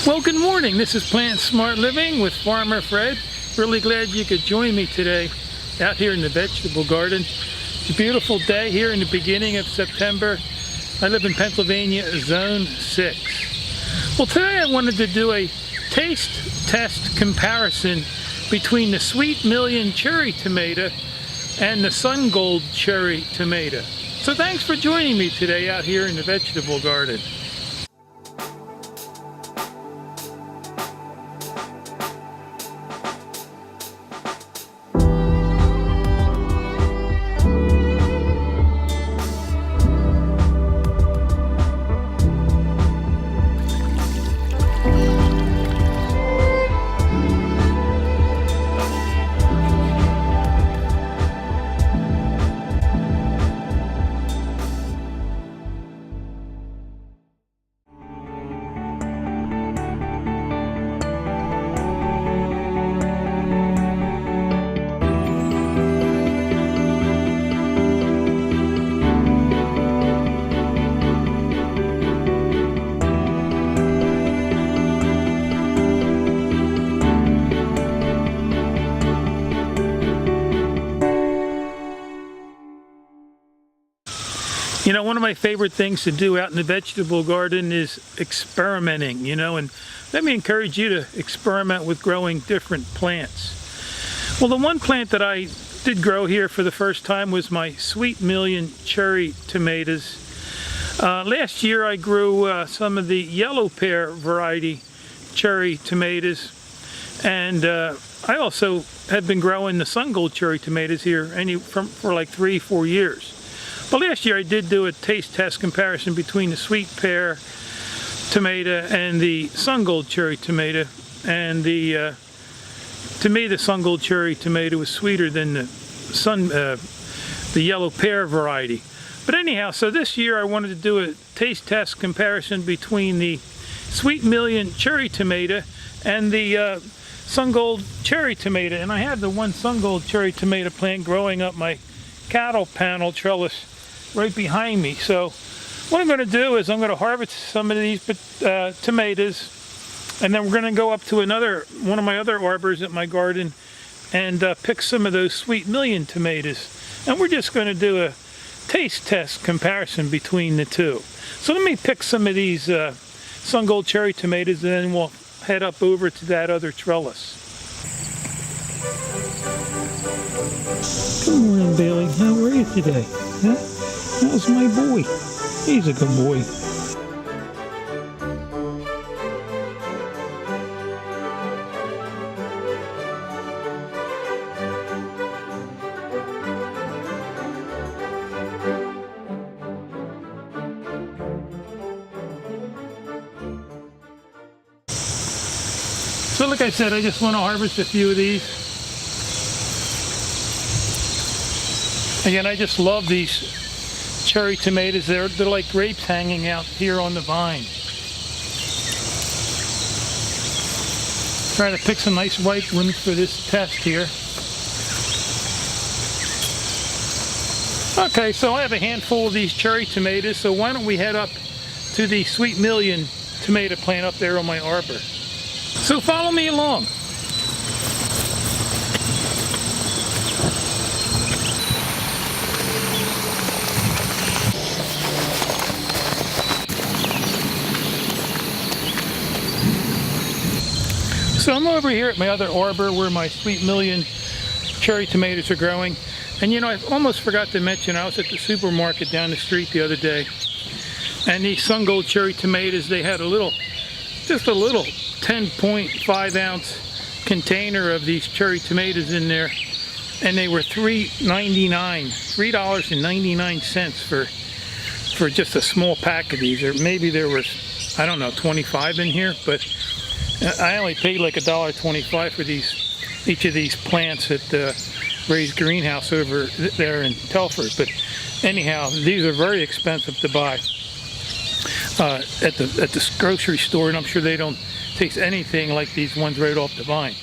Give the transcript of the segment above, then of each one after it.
Well, good morning. This is Plant Smart Living with Farmer Fred. Really glad you could join me today out here in the vegetable garden. It's a beautiful day here in the beginning of September. I live in Pennsylvania, Zone 6. Well, today I wanted to do a taste test comparison between the Sweet Million cherry tomato and the Sun Gold cherry tomato. So thanks for joining me today out here in the vegetable garden. You know, one of my favorite things to do out in the vegetable garden is experimenting, and let me encourage you to experiment with growing different plants. Well, the one plant that I did grow here for the first time was my Sweet Million cherry tomatoes. Last year I grew some of the yellow pear variety cherry tomatoes, and I also have been growing the Sun Gold cherry tomatoes here for like 3-4 years. But last year I did do a taste test comparison between the sweet pear tomato and the Sun Gold cherry tomato, and to me the Sun Gold cherry tomato was sweeter than the yellow pear variety. But anyhow, so this year I wanted to do a taste test comparison between the Sweet Million cherry tomato and the Sun Gold cherry tomato, and I have the one Sun Gold cherry tomato plant growing up my cattle panel trellis right behind me. So what I'm going to do is I'm going to harvest some of these tomatoes, and then we're going to go up to one of my other arbors at my garden and pick some of those Sweet Million tomatoes, and we're just going to do a taste test comparison between the two. So let me pick some of these Sun Gold cherry tomatoes, and then we'll head up over to that other trellis. Good morning, Bailey. How are you today? Huh? How's my boy? He's a good boy. So like I said, I just want to harvest a few of these. Again, I just love these cherry tomatoes. They're like grapes hanging out here on the vine. Try to pick some nice ripe ones for this test here. Okay, so I have a handful of these cherry tomatoes, so why don't we head up to the Sweet Million tomato plant up there on my arbor. So follow me along. So I'm over here at my other arbor where my Sweet Million cherry tomatoes are growing. And I almost forgot to mention, I was at the supermarket down the street the other day, and these Sun Gold cherry tomatoes, they had just a little 10.5 ounce container of these cherry tomatoes in there, and they were $3.99 for just a small pack of these. Or maybe there was, I don't know, 25 in here, but I only paid like $1.25 for each of these plants at the raised greenhouse over there in Telford. But anyhow, these are very expensive to buy at the grocery store, and I'm sure they don't taste anything like these ones right off the vine.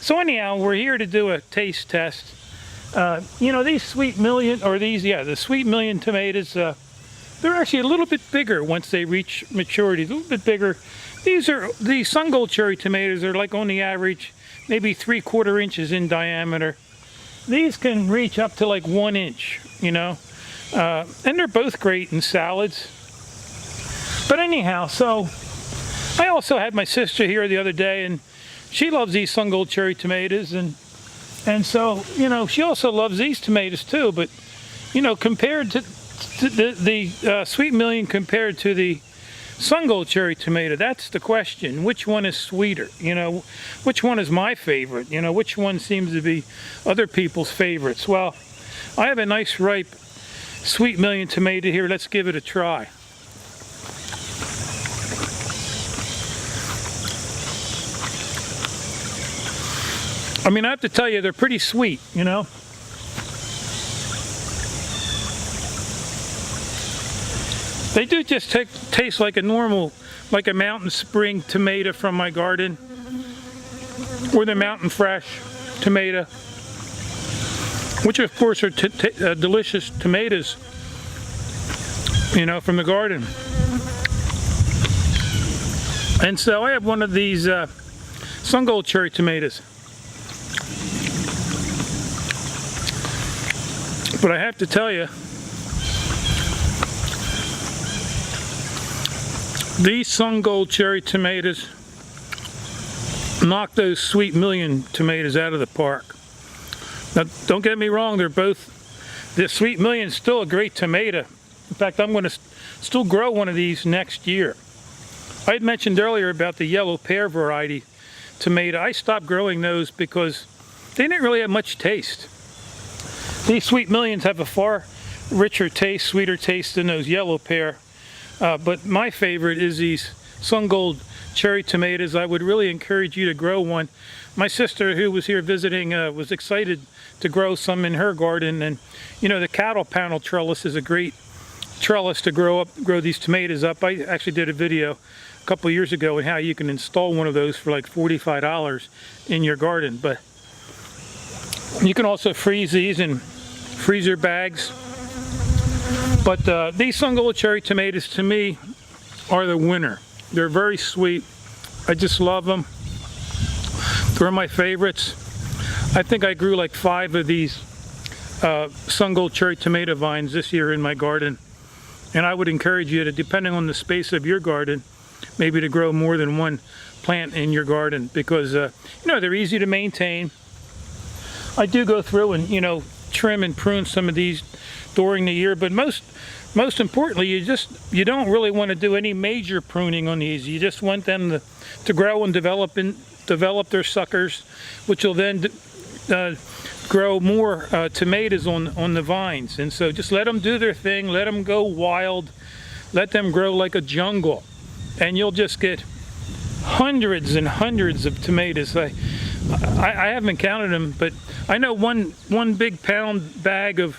So anyhow, we're here to do a taste test. You know, these Sweet Million, or these, yeah, the Sweet Million tomatoes, they're actually a little bit bigger once they reach maturity, a little bit bigger. The Sun Gold cherry tomatoes are like on the average, maybe 3/4 inches in diameter. These can reach up to like 1 inch, you know, and they're both great in salads. But anyhow, so I also had my sister here the other day, and she loves these Sun Gold cherry tomatoes, and so, you know, she also loves these tomatoes too. But, you know, compared to the Sweet Million compared to the Sun Gold cherry tomato, that's the question. Which one is sweeter? You know, which one is my favorite? You know, which one seems to be other people's favorites? Well, I have a nice ripe Sweet Million tomato here. Let's give it a try. I mean, I have to tell you, they're pretty sweet, you know. They do just taste like a normal, like a Mountain Spring tomato from my garden, or the Mountain Fresh tomato, which of course are delicious tomatoes, you know, from the garden. And so I have one of these Sun Gold cherry tomatoes. But I have to tell you, these Sun Gold cherry tomatoes knock those Sweet Million tomatoes out of the park. Now, don't get me wrong, the Sweet Million is still a great tomato. In fact, I'm going to still grow one of these next year. I had mentioned earlier about the yellow pear variety tomato. I stopped growing those because they didn't really have much taste. These Sweet Millions have a far richer taste, sweeter taste than those yellow pear. But my favorite is these Sun Gold cherry tomatoes. I would really encourage you to grow one. My sister, who was here visiting, was excited to grow some in her garden. And you know, the cattle panel trellis is a great trellis to grow these tomatoes up. I actually did a video a couple years ago on how you can install one of those for like $45 in your garden. But you can also freeze these in freezer bags. But these Sun Gold cherry tomatoes, to me, are the winner. They're very sweet. I just love them. They're my favorites. I think I grew like 5 of these Sun Gold cherry tomato vines this year in my garden. And I would encourage you to, depending on the space of your garden, maybe to grow more than one plant in your garden, because you know, they're easy to maintain. I do go through and, you know, trim and prune some of these during the year, but most importantly, you don't really want to do any major pruning on these. You just want them to grow and develop their suckers, which will then grow more tomatoes on the vines. And so just let them do their thing, let them go wild, let them grow like a jungle, and you'll just get hundreds and hundreds of tomatoes. I haven't counted them, but I know one big pound bag of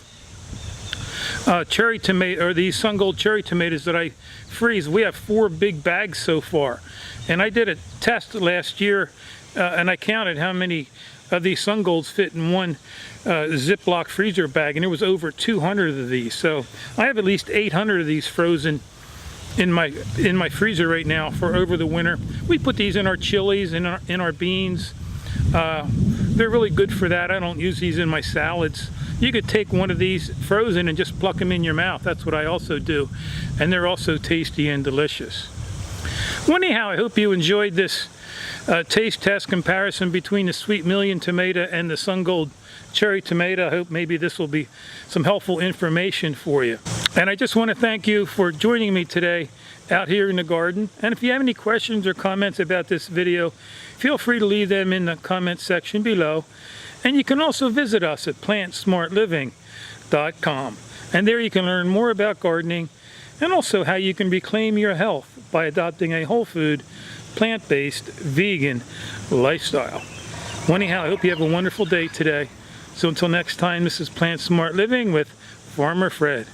cherry tomato, or these Sun Gold cherry tomatoes that I freeze. We have 4 big bags so far, and I did a test last year, and I counted how many of these Sun Golds fit in one Ziploc freezer bag, and there was over 200 of these. So I have at least 800 of these frozen in my freezer right now for over the winter. We put these in our chilies, in our beans. They're really good for that. I don't use these in my salads. You could take one of these frozen and just pluck them in your mouth. That's what I also do. And they're also tasty and delicious. Well, anyhow, I hope you enjoyed this taste test comparison between the Sweet Million tomato and the Sun Gold cherry tomato. I hope maybe this will be some helpful information for you. And I just want to thank you for joining me today out here in the garden. And if you have any questions or comments about this video, feel free to leave them in the comment section below. And you can also visit us at plantsmartliving.com. And there you can learn more about gardening, and also how you can reclaim your health by adopting a whole food, plant-based, vegan lifestyle. Well, anyhow, I hope you have a wonderful day today. So until next time, this is Plant Smart Living with Farmer Fred.